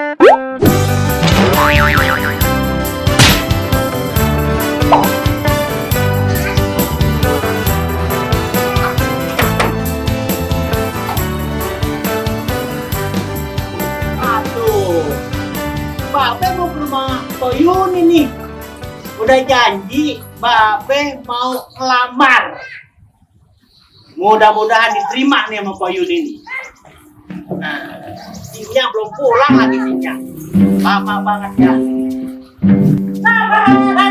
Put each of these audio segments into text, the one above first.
Babe mau ke rumah Toyuni nih. Udah janji Babe mau ngelamar. Mudah-mudahan diterima nih sama Toyuni nih. Nah, Sinya belum pulang lagi Sinya. Lama banget ya.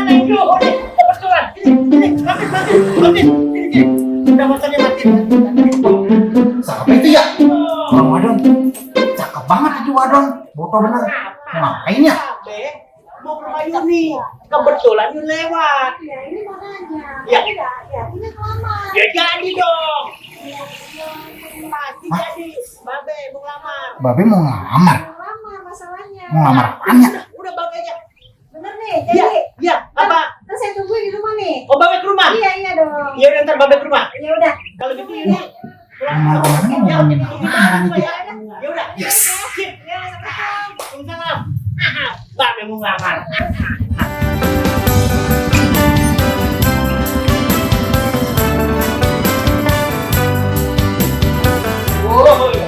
Thank you. Kebetulan. Ini, ambil. Ini. Udah motornya mati. Siapa itu ya? Bang Wadon. Cakep banget itu Wadon. Botol bener. Ngapain ya? Babe mau ke rumah Yuni. Kebetulan Yuni lewat. Ya ini makanya. Ya. Ya punya kelamar. Ya jadi dong. Pasti jadi. Babe mau ngelamar. Babe mau ngelamar. Mau lamar masalahnya. Mau ngelamar apanya? Udah Babe aja. Bener nih. Jadi. Iya. Apa? Terus saya tungguin di rumah nih. Oh Babe ke rumah? Iya dong. Ya udah ntar Babe ke rumah. Ya udah. Kalau gitu Yuni. Nah, orangnya mau ngomongin lamaran itu. Ya udah. Yes. Sip. Ya, Waalaikumsalam. Babe mau ngelamar. Oh iya.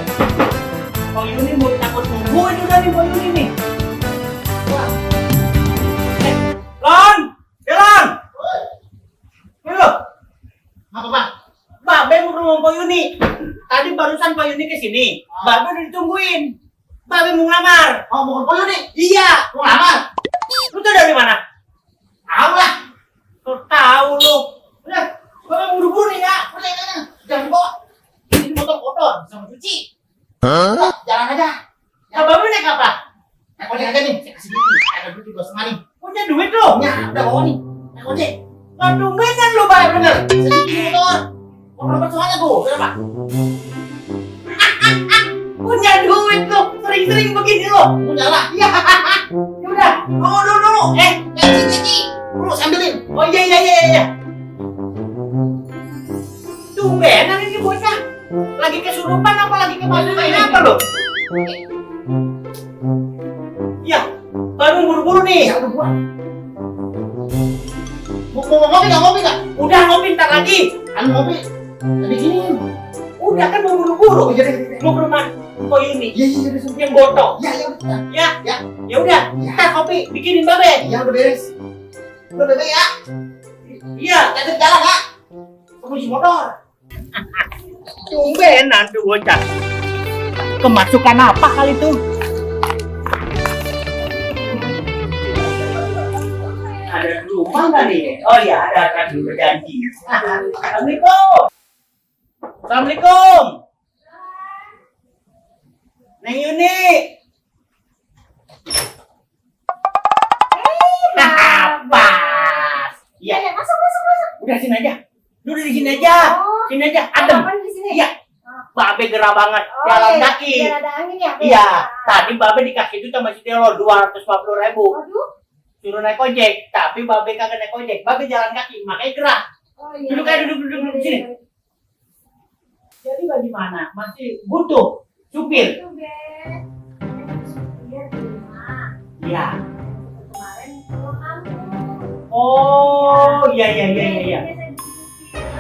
Bang Yuni mau takut nungguin udah nih Bang Yuni nih. Wah. Lon! Jalan! Ayo. Apa Pak? Babe mau ke rumah Pak Yuni. Tadi barusan Pak Yuni kesini. Babe udah ditungguin. Babe mau ngelamar. Oh, mau ke Pak Yuni? Iya. Mau ngelamar? Lu tahu dari mana? Tahu lah. Lu tahu lu. Udah, Babe buru-buru nih ya. Udah, jangan bawa. Ini motor kotor, sama cuci. Udah, jalan aja. Nah, Babe naik apa? Naik ojek aja nih. Saya kasih duit. Ada duit 2,5 nih. Punya duit lu. Ya, udah bawa nih. Naik ojek. Nggak tumbenan lu Babe bener. Sedikit motor. Motor bersuara tuh. Berapa? Punya duit lu. Sering-sering begini lu. Punya lah. Ya udah. Dulu. Cici. Dulu, sambilin. Oh iya. Tumbenan ini bocah. Lagi kesurupan apa lagi kemasukan apa lu? Ya, baru buru-buru nih. Ya udah buat. Mau ngopi nggak? Udah ngopi ntar lagi. Anu ngopi. Tadi gini. Udah kan mau buru-buru. Oh, jadi. Mau ke rumah Ko Yuni. Iya, udah semua. Yang botol. Ya, udah. Ya udah. Ntar kopi bikinin Babe. Ya udah beres. Udah bebe ya. Iya. Jadi jalan ya. Kamu isi motor. Tumbenan tuh bocah. Kemasukan apa kali tuh? Ada di rumah nggak nih? Oh iya, ada kan udah janji. Assalamualaikum. Assalamualaikum. Neng Yuni. Pas. Iya. Ya, masuk. Udah sini aja. Duduk di sini aja. Oh. Sini aja. Adem. Apaan di sini? Iya. Babe gerah banget. Oh, Jalan iya. kaki. Biar ada angin ya. Iya. Tadi Babe dikasih itu sama si Telo 250.000. Aduh. Suruh naik ojek, tapi Babe kagak naik ojek. Babe jalan kaki, makanya gerah. Oh iya. Duduk aja, duduk di sini. Jadi bagaimana? Masih butuh supir? Itu, Ben. Iya, di rumah. Iya. Kemarin pulang kampung. Oh, iya.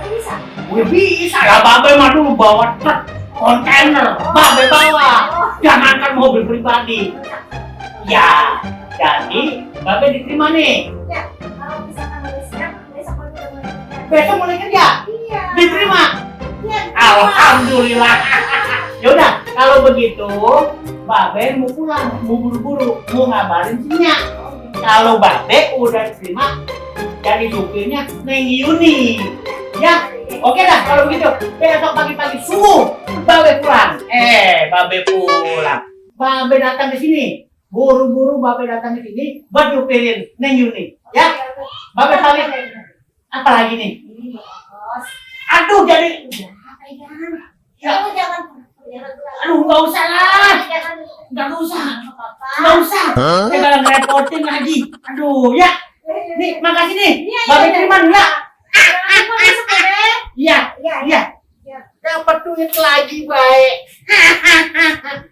Bisa. Wih, bisa lah. Babe mah dulu bawa truk kontainer. Babe bawa. Jangankan mobil pribadi. Ya, jadi Babe diterima nih. Ya, kalau misalkan udah siap, besok udah mulai kerja. Besok mulai kerja. Iya. Diterima. Iya. Alhamdulillah. Yaudah, kalau begitu Babe mau pulang, mau buru-buru, mau ngabarin Sinya. Kalau Babe udah terima jadi supirnya Neng Yuni. Ya, oke dah kalau begitu. Besok pagi-pagi subuh Babe pulang. Babe pulang. Babe datang ke sini. Buru-buru Babe datang ke sini buat nyupirin Neng Yuni. Ya, Babe pamit. Apa lagi nih? Ini bos. Aduh, jadi Pegangan. Ya. Kamu jangan. aduh nggak usah lah. Jangan. Nggak usah. Apa-apa. Nggak usah. Saya malah ngerepotin lagi. Aduh, ya. Nih, makasih nih. Iya, Babe iya. terima dulu ya. Kamu masuk ya, Ben? Iya, Iya. iya. Iya. Dapat duit lagi, baik.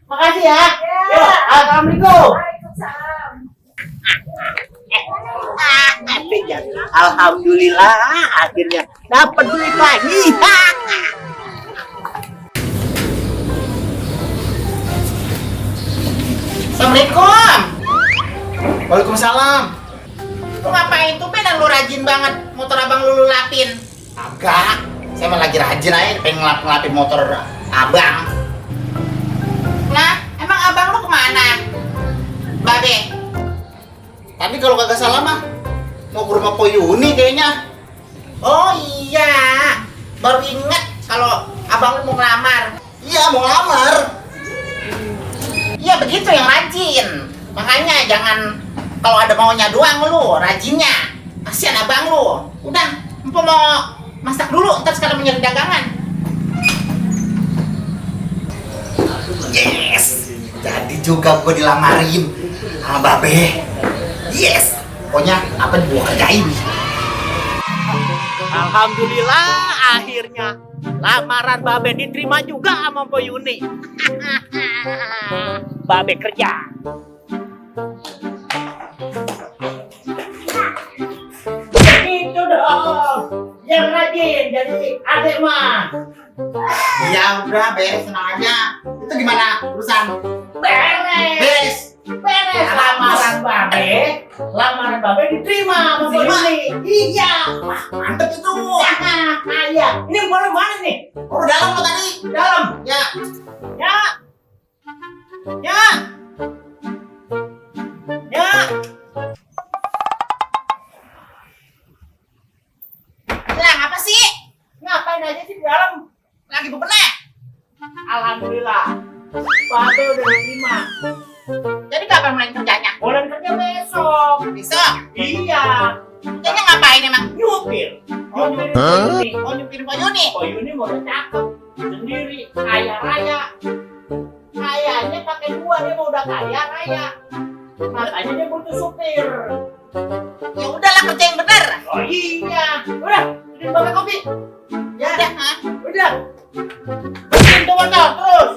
Makasih ya. Ya. Yo, assalamualaikum. Alhamdulillah akhirnya dapat duit lagi. Assalamualaikum. Waalaikumsalam. Lu ngapain tuh, Ben? Lu rajin banget motor abang lu lapin. Agak. Saya mah lagi rajin aja pengen ngelapin motor abang. Nah, emang abang lu kemana? Babe. Tadi kalau kagak salah mah mau ke rumah Po Yuni kayaknya. Oh iya. Baru inget kalau abang lu mau ngelamar. Iya, mau ngelamar. Iya begitu yang rajin. Makanya jangan kalau ada maunya doang lu rajinnya. Kasian abang lu. Udah, empo mau masak dulu ntar sekalian mencari dagangan. Yes, jadi juga gue dilamarin sama Babe. Yes, pokoknya apa gue kerjain. Alhamdulillah akhirnya lamaran Babe diterima juga sama Po Yuni. Babe kerja. Gitu dong. Yang rajin jadi adek mah. Ya udah beres, tenang aja. Itu gimana urusan? Beres. Beres. Lamaran Babe diterima sama Po Yuni. Iya. Wah, mantep itu. Iya. Ini boleh mana nih? Oh, dalam lo tadi. Dalam. Ya. Ya. Ya. Ya. Bilang apa sih? Ngapain aja sih di dalam? Lagi bebenah. Alhamdulillah. Babe udah diterima. Jadi kapan mulai kerjanya? Mulai kerja besok. Besok. Iya. Kerjanya ngapain emang? Nyupir. Oh, Nyupir Po Yuni. Oh, nyupir Po Yuni. Po Yuni mau cakep. Sendiri. Kaya raya. Kayaknya pakai dua dia mau udah kaya raya. Makanya dia butuh supir. Ya udahlah, kerja yang bener. Oh iya. Udah. Ini pakai kopi. Ya udah, ha? Udah. Bersihin tuh motor terus.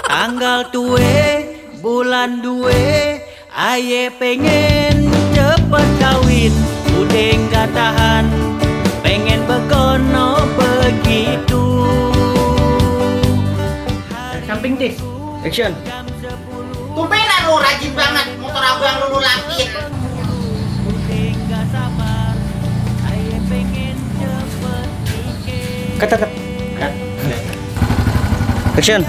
Tanggal tue, bulan due, aye pengen cepet kawin, udah nggak tahan, pengen begono begitu. Samping tis. Action. Tumbenan lu rajin banget motor abang lu lapin. Udah nggak sabar, aye pengen cepet nikah. Cut. Action.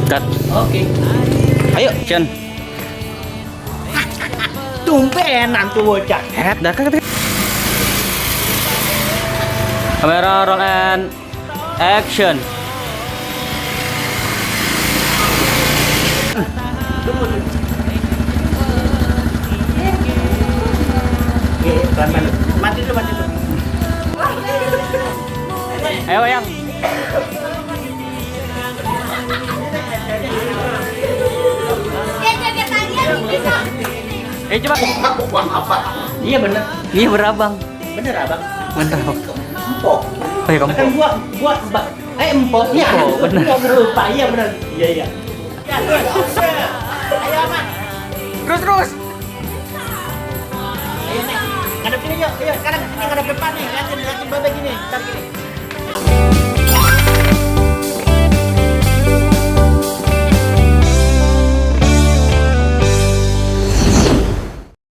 Cut. Oke. Ayo, Chan. Tumbenan tuh bocah. Dah kan. Kamera roll and action. Mati dulu. Ayo yang. Coba. Uang apa? Iya bener. Iya berabang. Bener abang. Bener. Empok. Oh ya kamu. Kan gua mbak. Empok. Iya. Empok, bener. Gua lupa. Iya bener. Iya. Ya, ayo aman. Terus. Ayo nih. Ngadep sini yuk. Ayo sekarang sini ngadep depan nih. Liatin Babe gini. Ntar gini.